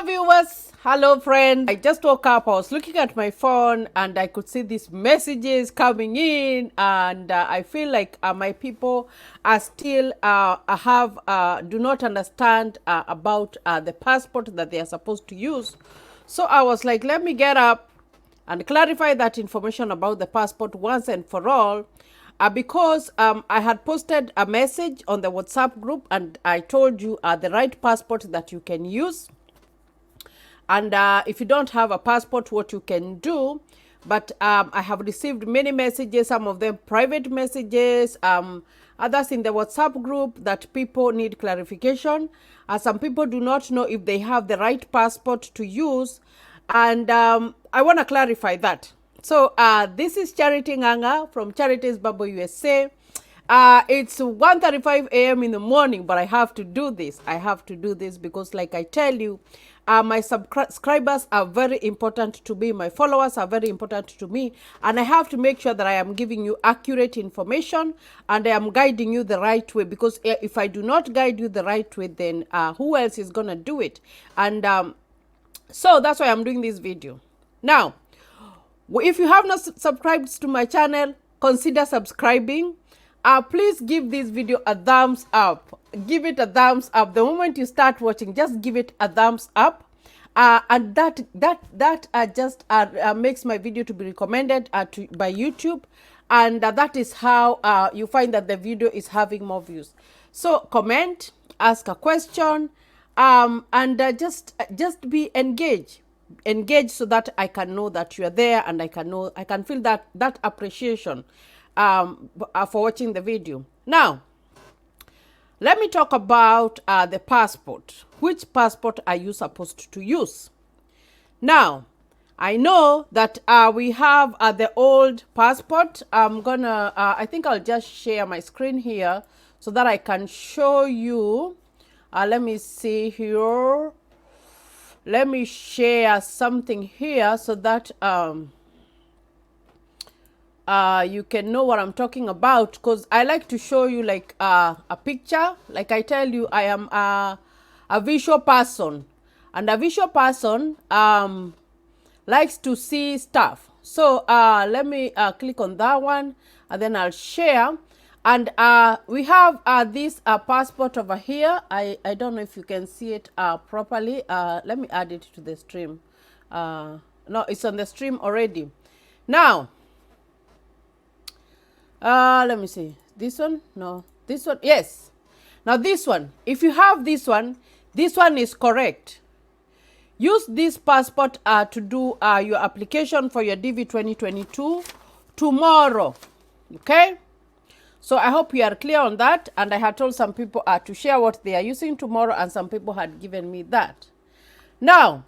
viewers, hello friends. I just woke up. I was looking at my phone and I could see these messages coming in, and I feel like my people are still do not understand about the passport that they are supposed to use. So I was like, let me get up and clarify that information about the passport once and for all. Because I had posted a message on the WhatsApp group and I told you the right passport that you can use. And if you don't have a passport, what you can do. But I have received many messages, some of them private messages, others in the WhatsApp group, that people need clarification. Some people do not know if they have the right passport to use. And I want to clarify that. So this is Charity Nganga from Charities Bubble USA. It's 1:35 a.m. in the morning, but I have to do this. I have to do this because, like I tell you, my subscribers are very important to me. My followers are very important to me. And I have to make sure that I am giving you accurate information and I am guiding you the right way. Because if I do not guide you the right way, then who else is going to do it? And so that's why I'm doing this video. Now, if you have not subscribed to my channel, consider subscribing. Please give this video a thumbs up. Give it a thumbs up. The moment you start watching, just give it a thumbs up. And that just makes my video to be recommended by YouTube. And that is how you find that the video is having more views. So comment, ask a question, and just be engaged. Engage so that I can know that you are there, and I can feel that appreciation for watching the video. Now, let me talk about the passport. Which passport are you supposed to use? Now, I know that we have the old passport. I think I'll just share my screen here so that I can show you. Let me see here. Let me share something here so that you can know what I'm talking about, because I like to show you like a picture. Like I tell you, I am a visual person, and a visual person likes to see stuff. So let me click on that one, and then I'll share. And we have this passport over here. I don't know if you can see it properly. Let me add it to the stream. No, it's on the stream already. Now, let me see. This one? No. This one? Yes. Now this one. If you have this one is correct. Use this passport to do your application for your DV 2022 tomorrow. Okay? So I hope you are clear on that. And I had told some people to share what they are using tomorrow, and some people had given me that. Now,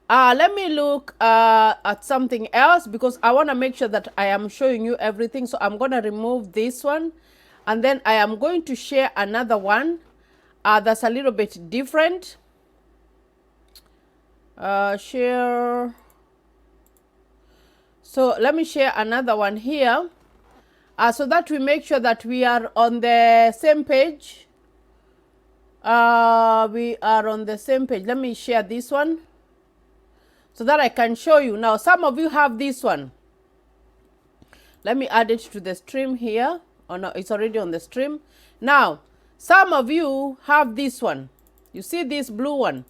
let me look at something else, because I want to make sure that I am showing you everything. So I'm going to remove this one, and then I am going to share another one that's a little bit different. Share. So let me share another one here. So that we make sure that we are on the same page. We are on the same page. Let me share this one so that I can show you. Now, some of you have this one. Let me add it to the stream here. Oh no, it's already on the stream. Now, some of you have this one. You see this blue one?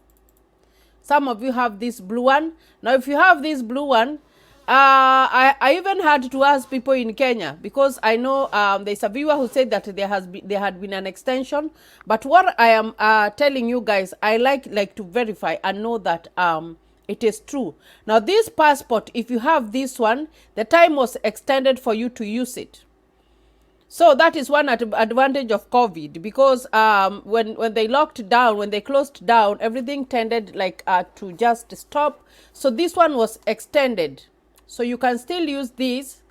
Some of you have this blue one. Now, if you have this blue one, I even had to ask people in Kenya, because I know there's a viewer who said that there had been an extension. But what I am telling you guys, I like to verify and know that it is true. Now, this passport, if you have this one, the time was extended for you to use it. So that is one advantage of COVID, because when they locked down, when they closed down, everything tended like to just stop. So this one was extended. So you can still use this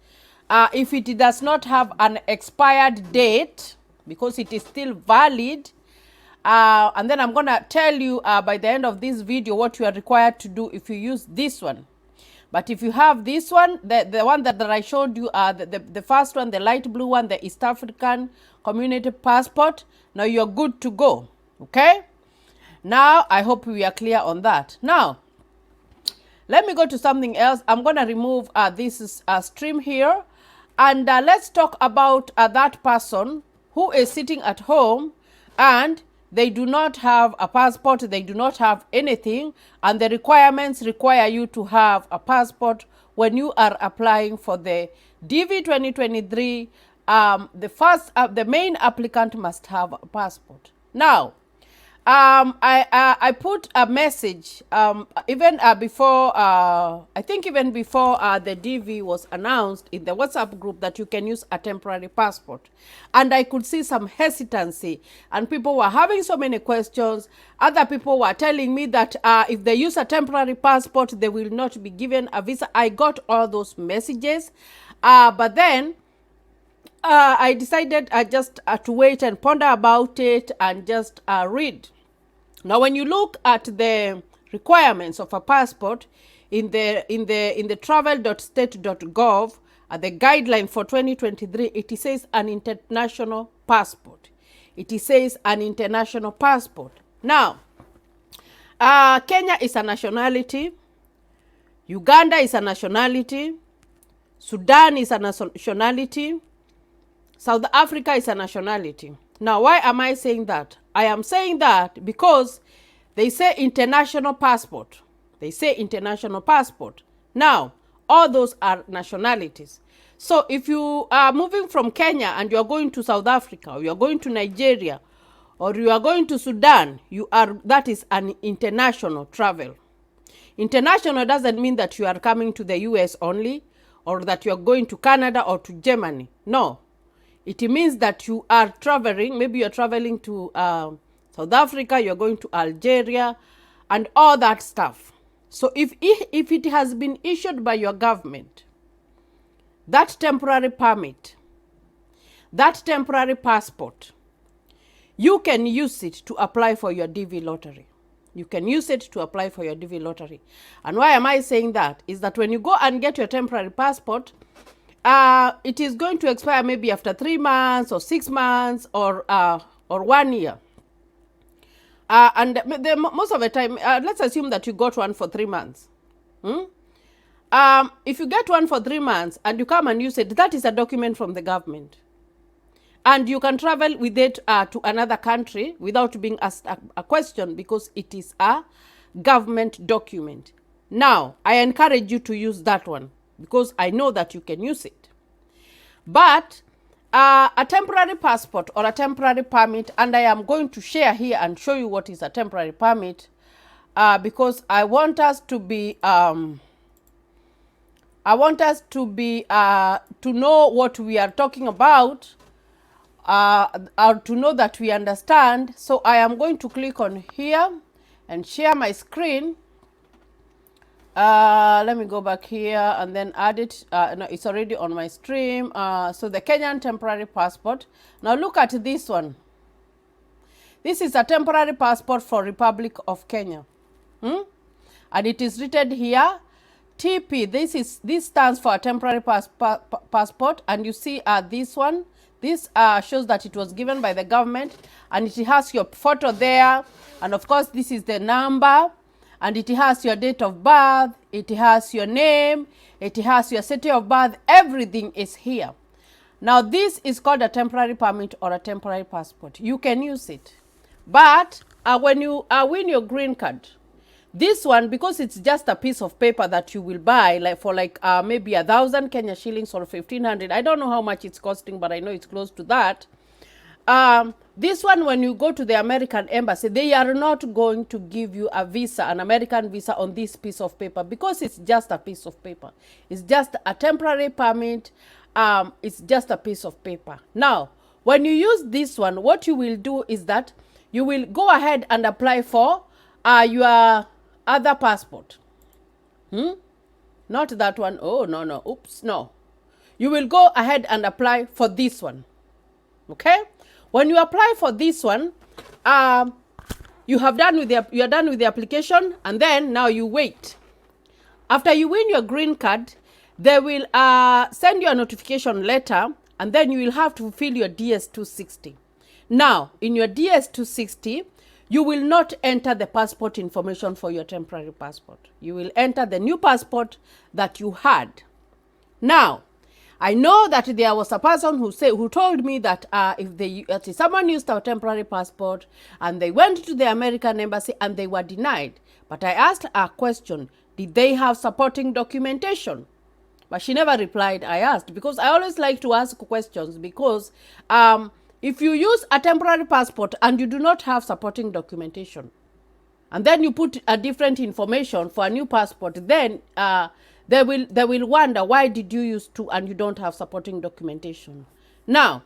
if it does not have an expired date, because it is still valid. And then I'm going to tell you by the end of this video what you are required to do if you use this one. But if you have this one, the one that I showed you, the first one, the light blue one, the East African Community Passport, now you're good to go. Okay? Now, I hope we are clear on that. Now, let me go to something else. I'm going to remove this stream here. And let's talk about that person who is sitting at home and they do not have a passport, they do not have anything, and the requirements require you to have a passport when you are applying for the DV 2023. The main applicant must have a passport. Now, I put a message even before I think even before the DV was announced in the WhatsApp group that you can use a temporary passport, and I could see some hesitancy and people were having so many questions. Other people were telling me that if they use a temporary passport they will not be given a visa. I got all those messages, but then I decided just to wait and ponder about it and just read. Now, when you look at the requirements of a passport in the travel.state.gov, the guideline for 2023, it says an international passport. It says an international passport. Now, Kenya is a nationality. Uganda is a nationality. Sudan is a nationality. South Africa is a nationality. Now, why am I saying that? I am saying that because they say international passport. They say international passport. Now, all those are nationalities. So if you are moving from Kenya and you are going to South Africa, or you are going to Nigeria, or you are going to Sudan, that is an international travel. International doesn't mean that you are coming to the US only, or that you are going to Canada or to Germany. No. It means that you are traveling, maybe you're traveling to South Africa, you're going to Algeria, and all that stuff. So if it has been issued by your government, that temporary permit, that temporary passport, you can use it to apply for your DV lottery. You can use it to apply for your DV lottery. And why am I saying that? Is that when you go and get your temporary passport, it is going to expire maybe after 3 months or 6 months or 1 year. And most of the time, let's assume that you got one for 3 months. If you get one for 3 months and you come and use it, that is a document from the government. And you can travel with it to another country without being asked a question because it is a government document. Now, I encourage you to use that one, because I know that you can use it. But a temporary passport or a temporary permit, and I am going to share here and show you what is a temporary permit, because I want us to be to know what we are talking about, or to know that we understand. So I am going to click on here and share my screen. Let me go back here and then add it. No, it's already on my stream. So the Kenyan temporary passport. Now look at this one. This is a temporary passport for Republic of Kenya. And it is written here, TP. This stands for a temporary passport. And you see this one. This shows that it was given by the government. And it has your photo there. And of course, this is the number. And it has your date of birth, it has your name, it has your city of birth, everything is here. Now this is called a temporary permit or a temporary passport. You can use it. But when you win your green card, this one, because it's just a piece of paper that you will buy for maybe 1,000 Kenya shillings or 1,500. I don't know how much it's costing, but I know it's close to that. This one, when you go to the American embassy, they are not going to give you a visa, an American visa, on this piece of paper, because it's just a piece of paper. It's just a temporary permit. It's just a piece of paper. Now, when you use this one, what you will do is that you will go ahead and apply for your other passport. Not that one. Oh, no. Oops, no. You will go ahead and apply for this one. Okay? When you apply for this one, you are done with the application, and then now you wait. After you win your green card, they will send you a notification letter, and then you will have to fill your DS-260. Now, in your DS-260, you will not enter the passport information for your temporary passport. You will enter the new passport that you had. Now, I know that there was a person who told me that if someone used a temporary passport and they went to the American embassy and they were denied. But I asked a question, did they have supporting documentation? But she never replied. I asked, because I always like to ask questions, because if you use a temporary passport and you do not have supporting documentation, and then you put a different information for a new passport, then they will wonder, why did you use two and you don't have supporting documentation? Now,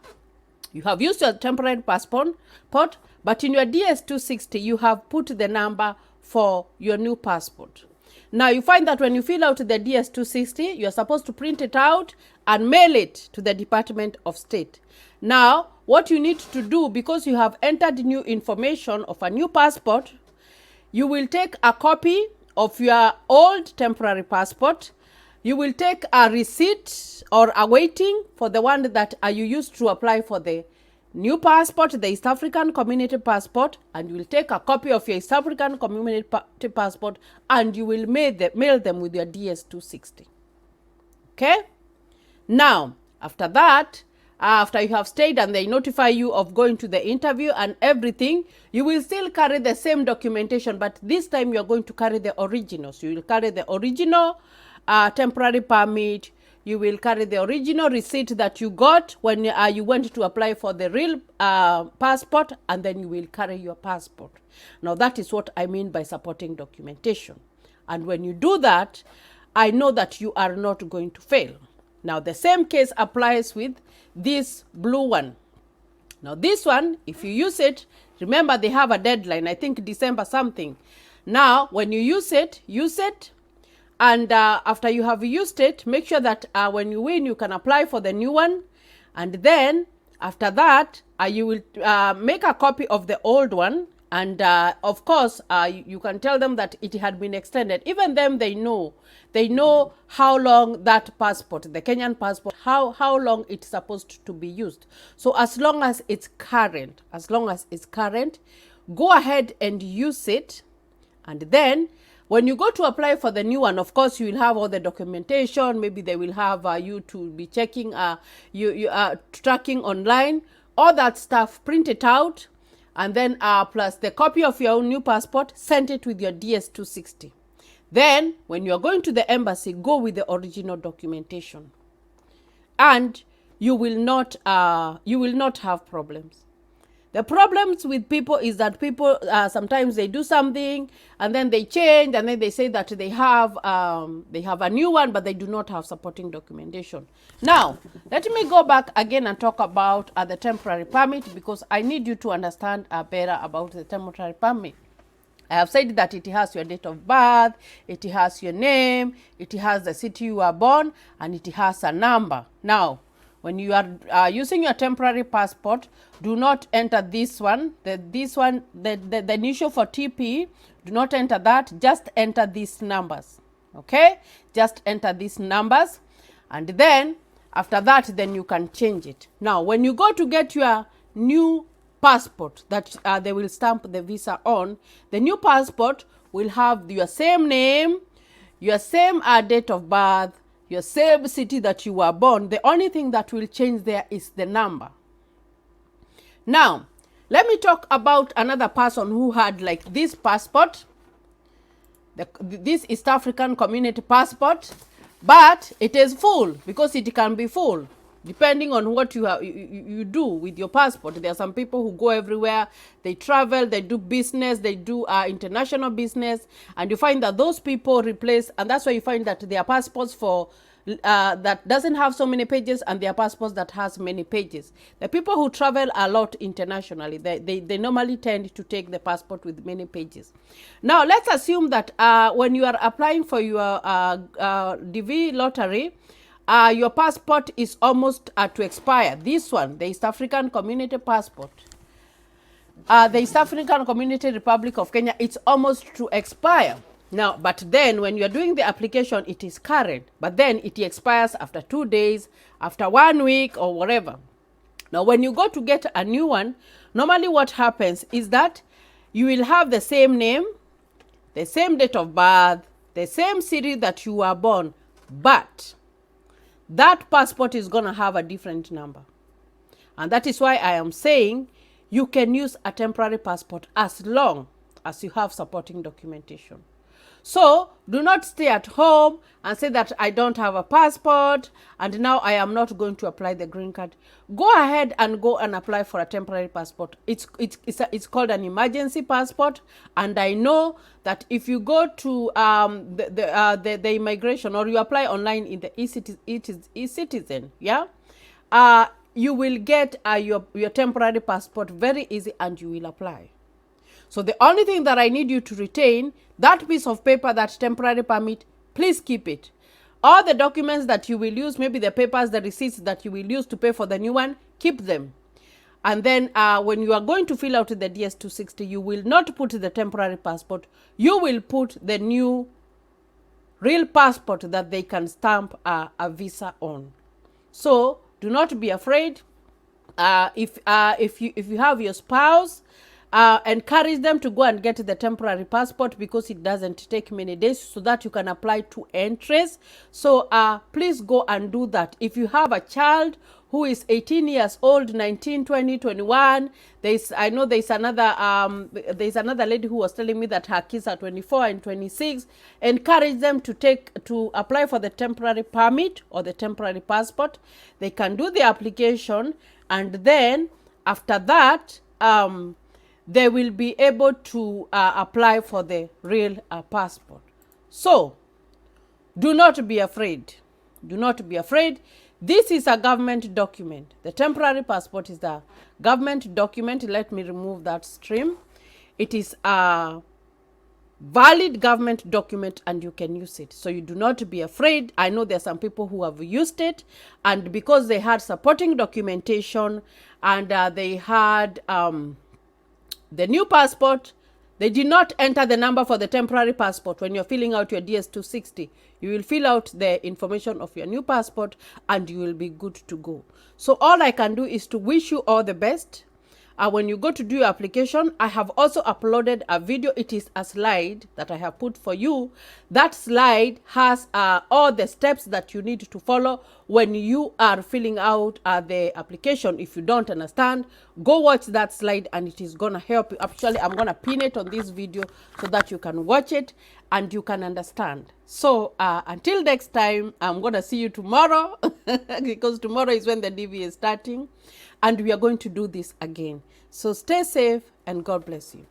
you have used your temporary passport, but in your DS-260, you have put the number for your new passport. Now, you find that when you fill out the DS-260, you're supposed to print it out and mail it to the Department of State. Now, what you need to do, because you have entered new information of a new passport, you will take a copy of your old temporary passport. You will take a receipt or a waiting for the one that you used to apply for the new passport, the East African Community Passport, and you will take a copy of your East African Community Passport and you will mail them with your DS-260. Okay? Now, after that, after you have stayed and they notify you of going to the interview and everything, you will still carry the same documentation, but this time you are going to carry the original. So you will carry the original temporary permit. You will carry the original receipt that you got when you went to apply for the real passport, and then you will carry your passport. Now, that is what I mean by supporting documentation. And when you do that, I know that you are not going to fail. Now, the same case applies with this blue one. Now, this one, if you use it, remember they have a deadline, I think December something. Now, when you use it, and after you have used it, make sure that when you win, you can apply for the new one. And then after that, you will make a copy of the old one. And of course, you can tell them that it had been extended. Even them, they know how long that passport, the Kenyan passport, how long it's supposed to be used. So as long as it's current, go ahead and use it. And then when you go to apply for the new one, of course, you will have all the documentation. Maybe they will have you to be checking, tracking online, all that stuff, print it out. And then plus the copy of your own new passport, send it with your DS-260. Then, when you are going to the embassy, go with the original documentation. And you will not have problems. The problems with people is that people, sometimes they do something, and then they change, and then they say that they have a new one, but they do not have supporting documentation. Now, let me go back again and talk about the temporary permit, because I need you to understand better about the temporary permit. I have said that it has your date of birth, it has your name, it has the city you are born, and it has a number. Now, when you are using your temporary passport, do not enter this one. The initial for TP, do not enter that. Just enter these numbers. Okay? Just enter these numbers. And then, after that, then you can change it. Now, when you go to get your new passport that they will stamp the visa on, the new passport will have your same name, your same date of birth, your same city that you were born. The only thing that will change there is the number. Now, let me talk about another person who had like this passport, this East African Community Passport, but it is full, because it can be full depending on what you do with your passport. There are some people who go everywhere, they travel, they do business, they do international business, and you find that those people replace, and that's why you find that their passports for that doesn't have so many pages, and their passports that has many pages. The people who travel a lot internationally, they normally tend to take the passport with many pages. Now, let's assume that when you are applying for your DV lottery, your passport is almost to expire. This one, the East African Community Passport, the East African Community Republic of Kenya, it's almost to expire. Now, but then when you're doing the application, it is current, but then it expires after 2 days, after 1 week, or whatever. Now, when you go to get a new one, normally what happens is that you will have the same name, the same date of birth, the same city that you were born, but that passport is going to have a different number. And that is why I am saying you can use a temporary passport as long as you have supporting documentation. So do not stay at home and say that I don't have a passport and now I am not going to apply the green card. Go ahead and go and apply for a temporary passport. It's called an emergency passport, and I know that if you go to the immigration, or you apply online in the eCitizen, you will get your temporary passport very easy, and you will apply. So the only thing that I need you to retain, that piece of paper, that temporary permit, please keep it. All the documents that you will use, maybe the papers, the receipts that you will use to pay for the new one, keep them. And then when you are going to fill out the DS-260, you will not put the temporary passport. You will put the new real passport that they can stamp a visa on. So do not be afraid. If you have your spouse, encourage them to go and get the temporary passport, because it doesn't take many days, so that you can apply to entries. So please go and do that. If you have a child who is 18 years old, 19, 20, 21, I know there's another lady who was telling me that her kids are 24 and 26. Encourage them to apply for the temporary permit or the temporary passport. They can do the application, and then after that they will be able to apply for the real passport. So do not be afraid. Do not be afraid. This is a government document. The temporary passport is the government document. Let me remove that stream. It is a valid government document, and you can use it. So you do not be afraid. I know there are some people who have used it, and because they had supporting documentation and they had the new passport, they did not enter the number for the temporary passport. When you're filling out your DS-260, you will fill out the information of your new passport, and you will be good to go. So all I can do is to wish you all the best. When you go to do your application, I have also uploaded a video. It is a slide that I have put for you. That slide has all the steps that you need to follow when you are filling out the application. If you don't understand, go watch that slide, and it is going to help you. Actually, I'm going to pin it on this video so that you can watch it and you can understand. So until next time, I'm going to see you tomorrow because tomorrow is when the DV is starting, and we are going to do this again. So stay safe, and God bless you.